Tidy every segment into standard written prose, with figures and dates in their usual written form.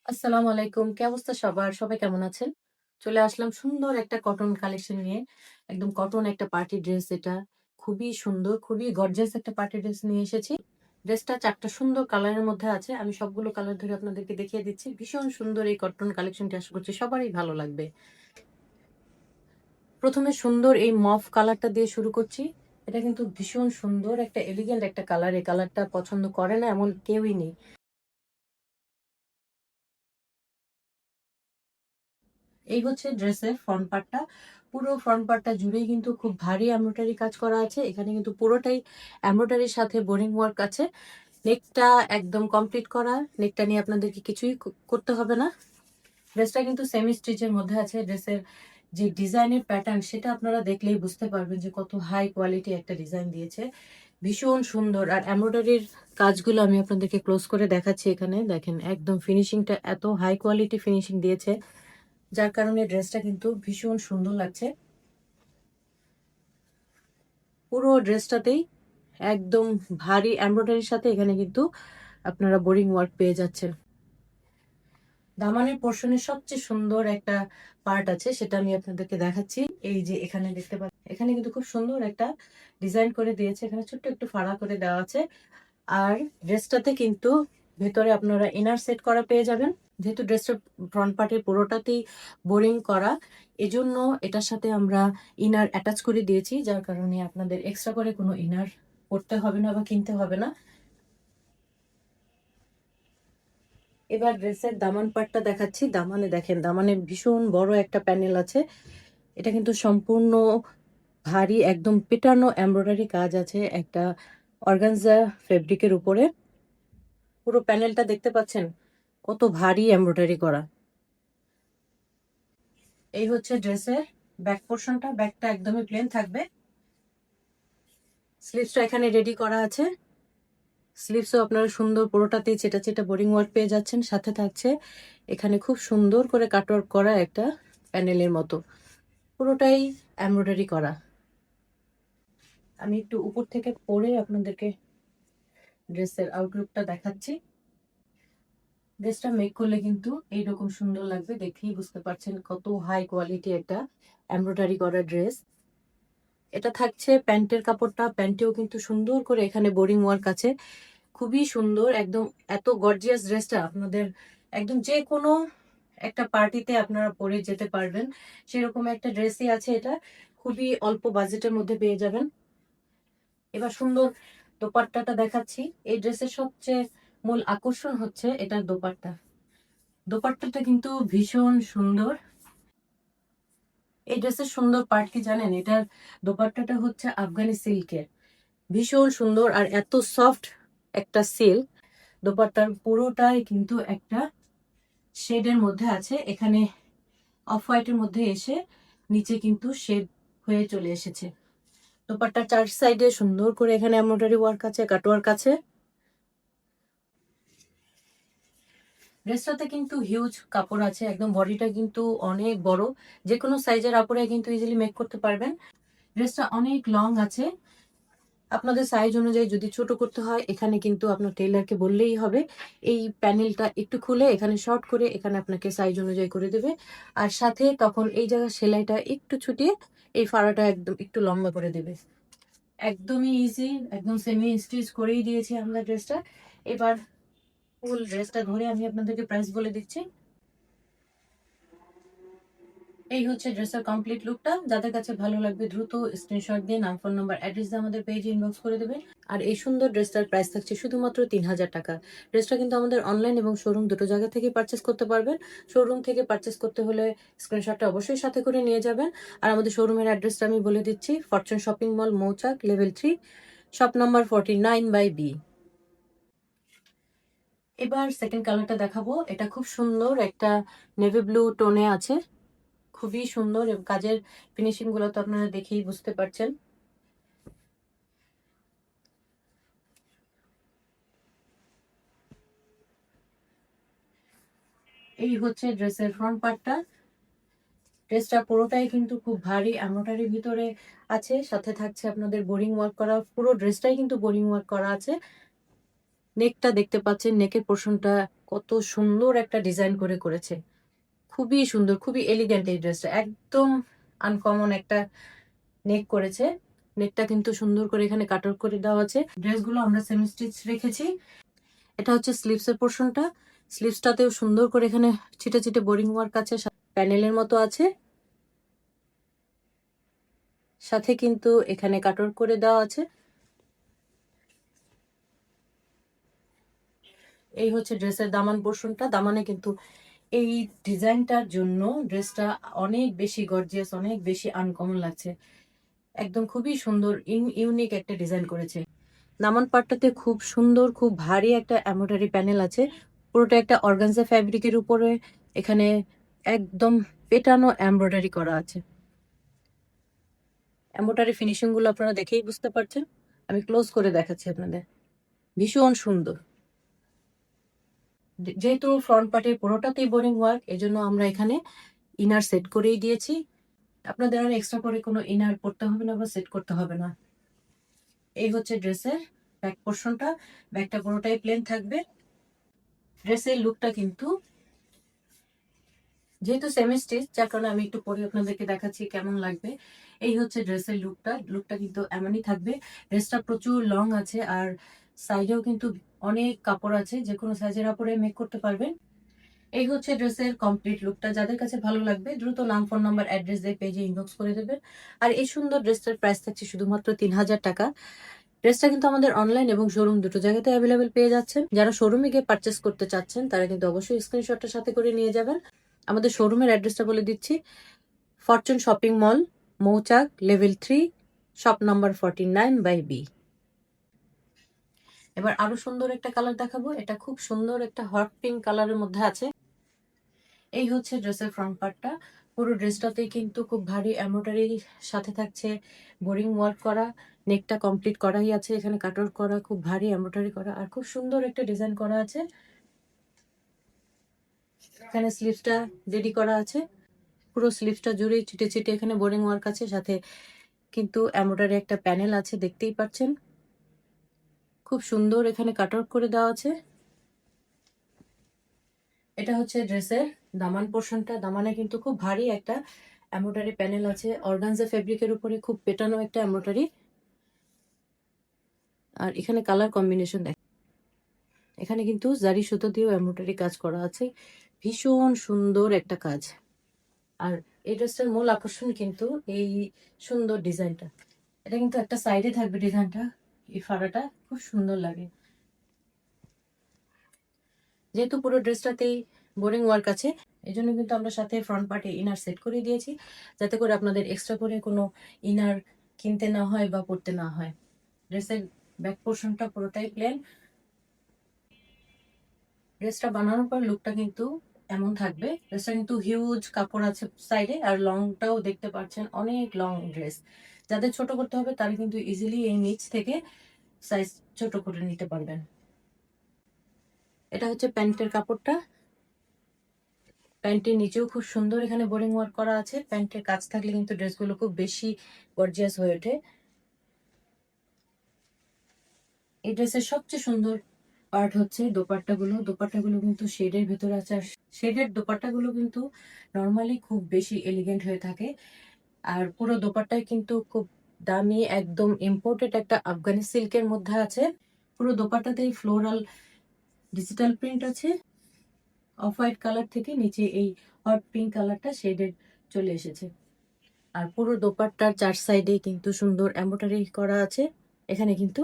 আসসালামু আলাইকুম। কি অবস্থা সবার? সবাই কেমন আছেন? চলে আসলাম সুন্দর একটা কটন কালেকশন নিয়ে। একদম কটন একটা পার্টি ড্রেস এটা। খুবই সুন্দর, খুবই গর্জিয়াস একটা পার্টি ড্রেস নিয়ে এসেছি। ড্রেসটা ৪ টা সুন্দর কালারের মধ্যে আছে। আমি সবগুলো কালার ধরে আপনাদেরকে দেখিয়ে দিচ্ছি। ভীষণ সুন্দর এই কটন কালেকশনটি আশা করছি সবারই ভালো লাগবে। ১ম এ সুন্দর এই মভ কালারটা দিয়ে শুরু করছি। এটা কিন্তু ভীষণ সুন্দর একটা এলিগেন্ট একটা কালার। এই কালারটা পছন্দ করে না এমন কেউই নেই। এই হচ্ছে ড্রেসের ফ্রন্ট পার্টটা। পুরো ফ্রন্ট পার্টটা জুড়েই কিন্তু খুব ভারী এমব্রয়ডারি কাজ করা আছে। এখানে কিন্তু পুরোটাই এমব্রয়ডারির সাথে বোরিং ওয়ার্ক আছে। নেকটা একদম কমপ্লিট করা। নেকটা নিয়ে আপনাদেরকে কিছুই করতে হবে না। ড্রেসটা কিন্তু সেমি স্টিচের মধ্যে আছে। ড্রেসের যে ডিজাইনের প্যাটার্ন সেটা আপনারা দেখলেই বুঝতে পারবেন যে কত হাই কোয়ালিটি একটা ডিজাইন দিয়েছে। ভীষণ সুন্দর। আর এমব্রয়ডারির কাজগুলো আমি আপনাদেরকে ক্লোজ করে দেখাচ্ছি এখানে। দেখেন একদম ফিনিশিংটা এত হাই কোয়ালিটি ফিনিশিং দিয়েছে। যার কারণে ড্রেসটা কিন্তু ভীষণ সুন্দর লাগছে। পুরো ড্রেসটাতেই একদম ভারী এমব্রয়ডারির সাথে এখানে কিন্তু আপনারা বোরিং ওয়ার্ক পেয়ে যাচ্ছেন। দামানের পোর্শনের সবচেয়ে সুন্দর একটা পার্ট আছে, সেটা আমি আপনাদেরকে দেখাচ্ছি। এই যে এখানে দেখতে পাচ্ছেন, এখানে কিন্তু খুব সুন্দর একটা ডিজাইন করে দিয়েছে। এখানে ছোট্ট একটু ফাড়া করে দেওয়া আছে। আর ড্রেসটাতে কিন্তু ভেতরে আপনারা ইনার সেট করা পেয়ে যাবেন। যেহেতু ড্রেসটার ফ্রন্ট পার্টের পুরোটাতেই বোরিং করা, এজন্য এটার সাথে আমরা ইনার অ্যাটাচ করে দিয়েছি, যার কারণে আপনাদের এক্সট্রা করে কোনো ইনার করতে হবে না বা কিনতে হবে না। এবার ড্রেসের দামান পার্টটা দেখাচ্ছি। দামানে দেখেন, দামানে ভীষণ বড় একটা প্যানেল আছে। এটা কিন্তু সম্পূর্ণ ভারী একদম পেটানো এমব্রয়ডারি কাজ আছে একটা অর্গানজা ফেব্রিকের উপরে। পুরো প্যানেলটা দেখতে পাচ্ছেন কত ভারী এমব্রয়ডারি করা। এই হচ্ছে ড্রেসের ব্যাক পোর্শনটা। ব্যাকটা একদমই প্লেন থাকবে। স্লিভসটা এখানে রেডি করা আছে। স্লিভসও আপনারা সুন্দর পুরোটাতেই চেটা চেটা বোরিং ওয়ার্ক পেয়ে যাচ্ছেন। সাথে থাকছে এখানে খুব সুন্দর করে কাটওয়ার্ক করা একটা প্যানেলের মতো, পুরোটাই এমব্রয়ডারি করা। আমি একটু উপর থেকে পরে আপনাদেরকে ড্রেসের আউটলুকটা দেখাচ্ছি। ড্রেসটা মেক করলে কিন্তু এইরকম সুন্দর লাগবে। দেখেই বুঝতে পারছেন কত হাই কোয়ালিটি একটা এমব্রয়ডারি করা ড্রেস। এটা থাকছে প্যান্টের কাপড়টা। প্যান্টেও কিন্তু সুন্দর করে এখানে বোরিং ওয়ার্ক আছে। খুবই সুন্দর একদম। এত গর্জিয়াস ড্রেসটা আপনাদের একদম যে কোনো একটা পার্টিতে আপনারা পরে যেতে পারবেন, সেরকম একটা ড্রেসই আছে এটা। খুবই অল্প বাজেটের মধ্যে পেয়ে যাবেন। এবার সুন্দর দোপাট্টাটা দেখাচ্ছি। এই ড্রেসের সবচেয়ে মূল আকর্ষণ হচ্ছে এটার দোপাট্টা। দোপাট্টাটা কিন্তু ভীষণ সুন্দর। এই ড্রেসের সুন্দর পার্ট কি জানেন? এটার দোপাট্টাটা হচ্ছে আফগানি সিল্কের। ভীষণ সুন্দর আর এত সফট একটা সিল্ক। দোপাট্টার পুরোটাই কিন্তু একটা শেডের মধ্যে আছে। এখানে অফ হোয়াইটের মধ্যে এসে নিচে কিন্তু শেড হয়ে চলে এসেছে। দোপাট্টার চার সাইডে সুন্দর করে এখানে এমব্রয়ডারি ওয়ার্ক আছে, কাটওয়ার্ক আছে। ড্রেসটাতে কিন্তু হিউজ কাপড় আছে। একদম বডিটা কিন্তু অনেক বড়। যে কোনো সাইজের আপুরে কিন্তু ইজিলি মেক করতে পারবেন। ড্রেসটা অনেক লং আছে। আপনাদের সাইজ অনুযায়ী যদি ছোট করতে হয়, এখানে কিন্তু আপনার টেইলারকে বললেই হবে। এই প্যানেলটা একটু খুলে এখানে শর্ট করে এখানে আপনাকে সাইজ অনুযায়ী করে দেবে। আর সাথে তখন এই জায়গায় সেলাইটা একটু ছুটিয়ে এই ফাড়াটা একদম একটু লম্বা করে দেবে। একদমই ইজি, একদম সেমি স্টিচ করেই দিয়েছি আমরা ড্রেসটা। এবার ফুল ড্রেসটা ধরে আমি আপনাদেরকে প্রাইস বলে দিচ্ছি। এই হচ্ছে ড্রেসের কমপ্লিট লুকটা। যাদের কাছে ভালো লাগবে দ্রুত স্ক্রিনশট দিয়ে নাম, ফোন নাম্বার, অ্যাড্রেস দিয়ে আমাদের পেজে ইনবক্স করে দেবে। আর এই সুন্দর ড্রেসটার প্রাইস থাকছে শুধুমাত্র ৩,০০০ টাকা। ড্রেসটা কিন্তু আমাদের অনলাইন এবং শোরুম দুটো জায়গা থেকে পারচেস করতে পারবেন। শোরুম থেকে পারচেস করতে হলে স্ক্রিনশটটা অবশ্যই সাথে করে নিয়ে যাবেন। আর আমাদের শোরুমের অ্যাড্রেসটা আমি বলে দিচ্ছি। ফরচুন শপিং মল, মৌচাক, লেভেল 3, শপ নাম্বার 49/B। এবার সেকেন্ড কালারটা দেখাবো। এটা খুব সুন্দর একটা নেভি ব্লু টোনে আছে। খুবই সুন্দর এবং কাজের ফিনিশিং গুলো তো আপনারা দেখেই বুঝতে পারছেন। এই হচ্ছে ড্রেসের ফ্রন্ট পার্টটা। ড্রেসটা পুরোটাই কিন্তু খুব ভারী এমব্রয়ডারির ভিতরে আছে। সাথে থাকছে আপনাদের বোরিং ওয়ার্ক করা। পুরো ড্রেসটাই কিন্তু বোরিং ওয়ার্ক করা আছে। নেকটা দেখতে পাচ্ছেন, নেকের পোর্শনটা কত সুন্দর একটা ডিজাইন করে করেছে, খুবই সুন্দর, খুবই এলিগেন্ট এই ড্রেসটা, একদম আনকমন একটা নেক করেছে। নেকটা কিন্তু সুন্দর করে এখানে কাটর করে দেওয়া আছে। ড্রেসগুলো আমরা সেমি স্টিচ রেখেছি। এটা হচ্ছে স্লিভসের পোর্শনটা, স্লিভসটাতেও সুন্দর করে এখানে ছিটে ছিটে বোরিং ওয়ার্ক আছে, প্যানেলের মতো আছে, সাথে কিন্তু এখানে কাটর করে দেওয়া আছে। এই হচ্ছে ড্রেসের দামান পোর্শনটা। দামানে কিন্তু এই ডিজাইনটার জন্য ড্রেসটা অনেক বেশি গর্জিয়াস, অনেক বেশি আনকমন লাগছে, একদম খুবই সুন্দর, ইউনিক একটা ডিজাইন করেছে। দামান পাটটাতে খুব সুন্দর, খুব ভারী একটা এমব্রয়ডারি প্যানেল আছে, পুরোটা একটা অর্গানজা ফ্যাব্রিকের উপরে এখানে একদম পেটানো এমব্রয়ডারি করা আছে। এমব্রয়ডারি ফিনিশিং গুলো আপনারা দেখেই বুঝতে পারছেন, আমি ক্লোজ করে দেখাচ্ছি আপনাদের, ভীষণ সুন্দর। যেহেতু ফ্রন্ট পার্টের পুরোটাতেই বোরিং ওয়ার্ক, এজন্য আমরা এখানে ইনার সেট করেই দিয়েছি। আপনাদের আর এক্সট্রা করে কোনো ইনার পড়তে হবে না বা সেট করতে হবে না। এই হচ্ছে ড্রেসের ব্যাক পোর্শনটা, ব্যাকটা পুরোটাই প্লেন থাকবে। ড্রেসের লুকটা কিন্তু যেহেতু সেমি স্টিচ, যার কারণে আমি একটু পরে আপনাদেরকে দেখাচ্ছি কেমন লাগবে। এই হচ্ছে ড্রেসের লুকটা কিন্তু এমনই থাকবে। ড্রেসটা প্রচুর লং আছে, আর সাইডেও কিন্তু অনেক কাপড় আছে, যে কোনো সাইজের কাপড়ে মেক করতে পারবেন। এই হচ্ছে ড্রেসের কমপ্লিট লুকটা। যাদের কাছে ভালো লাগবে দ্রুত নাম, ফোন নাম্বার, অ্যাড্রেস দিয়ে পেজে ইনবক্স করে দেবেন। আর এই সুন্দর ড্রেসটার প্রাইস থাকছে শুধুমাত্র 3000 টাকা। ড্রেসটা কিন্তু আমাদের অনলাইন এবং শোরুম দুটো জায়গাতে অ্যাভেলেবেল পেয়ে যাচ্ছেন। যারা শোরুমে গিয়ে পারচেস করতে চাচ্ছেন তারা কিন্তু অবশ্যই স্ক্রিনশটটা সাথে করে নিয়ে যাবেন। আমাদের শোরুমের অ্যাড্রেসটা বলে দিচ্ছি, ফরচুন শপিং মল, মৌচাক, লেভেল 3, শপ নাম্বার 49/B। এবার আরো সুন্দর একটা কালার দেখাবো, এটা খুব সুন্দর একটা হট পিঙ্ক কালারের মধ্যে আছে। এই হচ্ছে ড্রেসের ফ্রন্ট পার্টটা। পুরো ড্রেসটাতেই কিন্তু খুব ভারী এমব্রয়ডারি, সাথে থাকছে বোরিং ওয়ার্ক করা, নেকটা কমপ্লিট করাই আছে, এখানে কাটর করা, খুব ভারী এমব্রয়ডারি করা, আর খুব সুন্দর একটা ডিজাইন করা আছে। এখানে স্লিভসটা রেডি করা আছে, পুরো স্লিভসটা জুড়ে ছিটে ছিটে এখানে বোরিং ওয়ার্ক আছে, সাথে কিন্তু এমব্রয়ডারি একটা প্যানেল আছে, দেখতেই পাচ্ছেন, খুব সুন্দর এখানে কাটর করে দেওয়া আছে। এটা হচ্ছে ড্রেসের দামান পোর্শনটা। দামানে কিন্তু খুব ভারী একটা এমব্রয়ডারি প্যানেল আছে, অর্গানজা ফেব্রিকের উপরে খুব পেটানো একটা এমব্রয়ডারি। আর এখানে কালার কম্বিনেশন দেখ, এখানে কিন্তু জারি সুতো দিয়েও এমব্রয়ডারি কাজ করা আছে, ভীষণ সুন্দর একটা কাজ। আর এই ড্রেসটার মূল আকর্ষণ কিন্তু এই সুন্দর ডিজাইনটা। এটা কিন্তু একটা সাইডে থাকবে ডিজাইনটা, এই ফাড়াটা খুব সুন্দর লাগে। যেহেতু পুরো ড্রেসটাতেই বোরিং ওয়ার্ক আছে, এই জন্য কিন্তু আমরা সাথে ফ্রন্ট পার্টে ইনার সেট করে দিয়েছি, যাতে করে আপনাদের এক্সট্রা করে কোনো ইনার কিনতে না হয় বা পরতে না হয়। ড্রেসের ব্যাক পোর্শনটা পুরোটাই প্লেন। ড্রেসটা বানানোর পর লুকটা কিন্তু এমন থাকবে। ড্রেসটা কিন্তু হিউজ কাপড় আছে সাইডে, আর লংটাও দেখতে পাচ্ছেন, অনেক লং ড্রেস। যাদের ছোট করতে হবে তারা কিন্তু ইজিলি এই নিচ থেকে সাইজ ছোট করে নিতে পারবেন। এটা হচ্ছে প্যান্টের কাপড়টা। প্যান্টের নিচেও খুব সুন্দর এখানে বোরিং ওয়ার্ক করা আছে। প্যান্টের কাজ থাকলে কিন্তু ড্রেসগুলো খুব বেশি গর্জিয়াস হয়ে ওঠে। এই ড্রেসের সবচেয়ে সুন্দর পার্ট হচ্ছে দোপাট্টাগুলো। দোপাট্টাগুলো কিন্তু শেডের ভেতরে আছে, আর শেডের দোপাট্টাগুলো কিন্তু নর্মালি খুব বেশি এলিগেন্ট হয়ে থাকে। আর পুরো দোপাট্টায় কিন্তু খুব দামি, একদম ইম্পোর্টেড একটা আফগানি সিল্কের মধ্যে আছে। পুরো দোপাট্টাতেই ফ্লোরাল ডিজিটাল প্রিন্ট আছে। অফ হোয়াইট কালার থেকে নিচে এই হট পিঙ্ক কালারটা শেডের চলে এসেছে। আর পুরো দোপাট্টার চার সাইডে কিন্তু সুন্দর এমব্রয়ডারি করা আছে, এখানে কিন্তু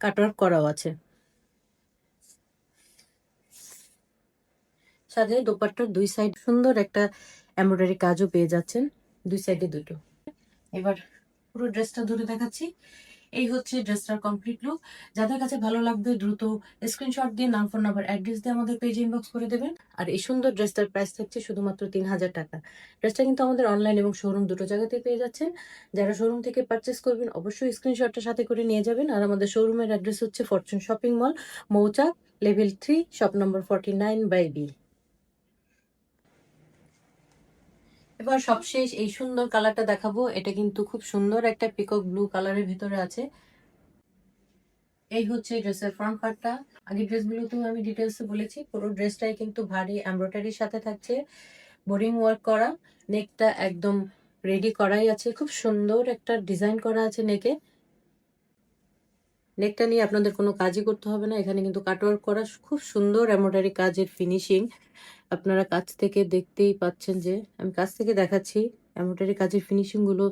কাটওয়ার্ক করাও আছে। সাথে দোপাট্টার দুই সাইড সুন্দর একটা এমব্রয়ডারি কাজও পেয়ে যাচ্ছেন, দুই সাইডে দুটো। এবার পুরো ড্রেসটা ধরে দেখাচ্ছি। এই হচ্ছে ড্রেসটার কমপ্লিট লুক। যাদের কাছে ভালো লাগবে দ্রুত স্ক্রিনশট দিয়ে নাম, ফোন নাম্বার, অ্যাড্রেস দিয়ে আমাদের পেজে ইনবক্স করে দেবেন। আর এই সুন্দর ড্রেসটার প্রাইস থাকছে শুধুমাত্র 3000 টাকা। ড্রেসটা কিন্তু আমাদের অনলাইন এবং শোরুম দুটো জায়গাতে পেয়ে যাচ্ছেন। যারা শোরুম থেকে পারচেস করবেন অবশ্যই স্ক্রিনশটটা সাথে করে নিয়ে যাবেন। আর আমাদের শোরুমের অ্যাড্রেস হচ্ছে ফরচুন শপিং মল, মৌচাক, লেভেল 3, শপ নম্বর 49/B। এবার সবশেষ এই সুন্দর কালারটা দেখাবো। এটা কিন্তু খুব সুন্দর একটা পিকক ব্লু কালারের ভিতরে আছে। এই হচ্ছে ড্রেসের ফ্রন্ট পার্টটা। আগের ড্রেসগুলোতেও আমি ডিটেলসে বলেছি, পুরো ড্রেসটাই কিন্তু ভারী এমব্রয়ডারির সাথে থাকছে, বোরিং ওয়ার্ক করা। নেকটা একদম রেডি করাই আছে, খুব সুন্দর একটা ডিজাইন করা আছে নেকে। নেকটা নিয়ে আপনাদের কোনো কাজই করতে হবে না, এখানে কিন্তু কাটওয়ার্ক করা, খুব সুন্দর এমব্রয়ডারি কাজের ফিনিশিং। আপনারা কাছ থেকে দেখতেই পাচ্ছেন, যে আমি কাছ থেকে দেখাচ্ছি এমব্রয়ডারি কাজের ফিনিশিং গুলো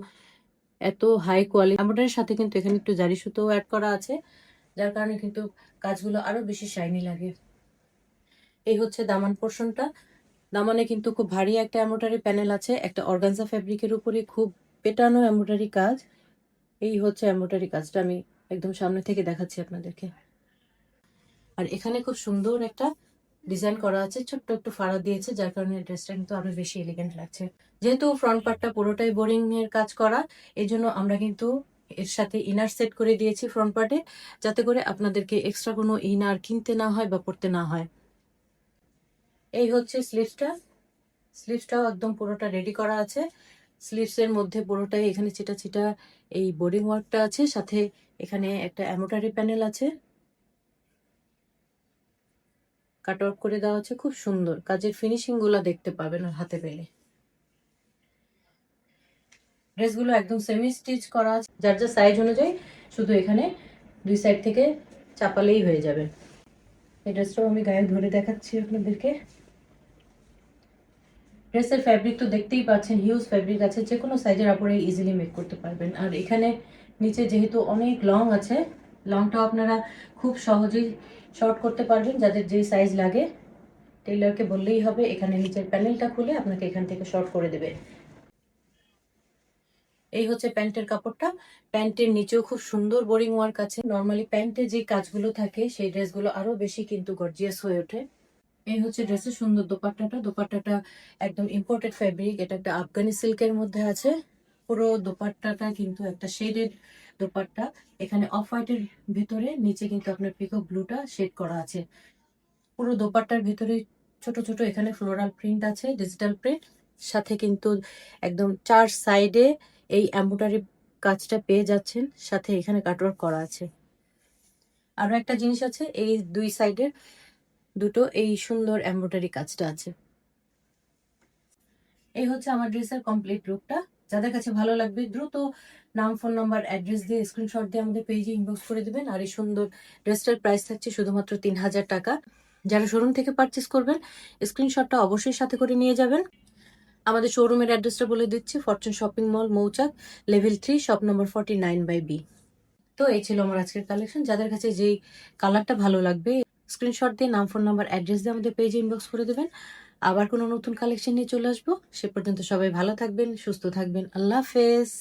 এত হাই কোয়ালিটি। এমব্রয়ডারির সাথে কিন্তু এখানে একটু জারি সুতো অ্যাড করা আছে, যার কারণে কিন্তু কাজগুলো আরো বেশি শাইনি লাগে। এই হচ্ছে দামান পোর্শনটা। দামানে কিন্তু খুব ভারী একটা এমব্রয়ডারি প্যানেল আছে, একটা অর্গানজা ফ্যাব্রিকের উপরে খুব পেটানো এমব্রয়ডারি কাজ। এই হচ্ছে এমব্রয়ডারি কাজটা, আমি একদম সামনে থেকে দেখাচ্ছি আপনাদেরকে। আর এখানে খুব সুন্দর একটা ডিজাইন করা আছে, ছোট্ট একটু ফাড়া দিয়েছে, যার কারণে ড্রেসটা কিন্তু আরো বেশি এলিগেন্ট লাগছে। যেহেতু ফ্রন্ট পার্টটা পুরোটাই বোরিং এর কাজ করা, এই জন্য আমরা কিন্তু এর সাথে ইনার সেট করে দিয়েছি ফ্রন্ট পার্টে, যাতে করে আপনাদেরকে এক্সট্রা কোনো ইনার কিনতে না হয় বা পড়তে না হয়। এই হচ্ছে স্লিভসটা। স্লিভসটাও একদম পুরোটা রেডি করা আছে। স্লিভসের মধ্যে পুরোটাই এখানে চিটা চিটা এই বোরিং ওয়ার্কটা আছে, সাথে এখানে একটা এমব্রয়ডারি প্যানেল আছে, কাটওয়ার্ক করে দেওয়া আছে, খুব সুন্দর কাজের ফিনিশিং গুলো দেখতে পাবেন হাতে পেলে। ড্রেসগুলো একদম সেমি স্টিচ করা আছে, যার যার সাইজ অনুযায়ী শুধু এখানে দুই সাইড থেকে চাপালেই হয়ে যাবে। এই ড্রেসটাও আমি গায়ে ধরে দেখাচ্ছি আপনাদেরকে। ড্রেসের ফ্যাব্রিক তো দেখতেই পাচ্ছেন, হিউজ ফ্যাব্রিক আছে, যে কোনো সাইজের আপরে ইজিলি মেক করতে পারবেন। আর এখানে নিচে যেহেতু অনেক লং আছে, লংটাও আপনারা খুব সহজেই শর্ট করতে পারবেন, যাদের যেই সাইজ লাগে। টেইলরকে বললেই হবে এখানে নিচের প্যানেলটা খুলে আপনাকে এখান থেকে শর্ট করে দেবে। এই হচ্ছে প্যান্টের কাপড়টা। প্যান্টের নিচেও খুব সুন্দর বোরিং ওয়ার্ক আছে। নর্মালি প্যান্টে যে কাজগুলো থাকে সেই ড্রেসগুলো আরো বেশি কিন্তু গর্জিয়াস হয়ে ওঠে। এই হচ্ছে ড্রেসের সুন্দর দোপাট্টাটা। দোপাট্টাটা একদম ইম্পোর্টেড ফ্যাব্রিক, এটা একটা আফগানি সিল্কের মধ্যে আছে। পুরো দোপাট্টাটা কিন্তু একটা শেডেড দোপাট্টা। এখানে অফ হোয়াইটের ভিতরে নিচে কিন্তু আপনার পিকক ব্লুটা শেড করা আছে। পুরো দোপাট্টার ভিতরে ছোট ছোট এখানে ফ্লোরাল প্রিন্ট আছে, ডিজিটাল প্রিন্ট, সাথে কিন্তু একদম চার সাইডে এই এমব্রয়ডারি কাজটা পেয়ে যাচ্ছেন, সাথে এখানে কাটওয়ার্ক করা আছে। আরো একটা জিনিস আছে, এই দুই সাইডের দুটো এই সুন্দর এমব্রয়ডারি কাজটা আছে। এই হচ্ছে আমার ড্রেসের কমপ্লিট লুকটা। যাদের কাছে ভালো লাগবে দ্রুত নাম, ফোন নাম্বার, অ্যাড্রেস দিয়ে স্ক্রিনশট দিয়ে আমাদের পেজে ইনবক্স করে দিবেন। আর এই সুন্দর ড্রেসটার প্রাইস থাকছে শুধুমাত্র 3000 টাকা। যারা শোরুম থেকে পারচেস করবেন স্ক্রিনশটটা অবশ্যই সাথে করে নিয়ে যাবেন। আমাদের শোরুমের অ্যাড্রেসটা বলে দিচ্ছি, ফরচুন শপিং মল, মৌচাক, লেভেল 3, শপ নম্বর 49/B। তো এই ছিল আমার আজকের কালেকশন। যাদের কাছে যেই কালারটা ভালো লাগবে স্ক্রিনশট দিয়ে নাম, ফোন নাম্বার, অ্যাড্রেস দিয়ে আমাদের পেজে ইনবক্স করে দেবেন। আবার কোনো নতুন কালেকশন নিয়ে চলে আসবো। সে পর্যন্ত সবাই ভালো থাকবেন, সুস্থ থাকবেন। আল্লাহ হাফেজ।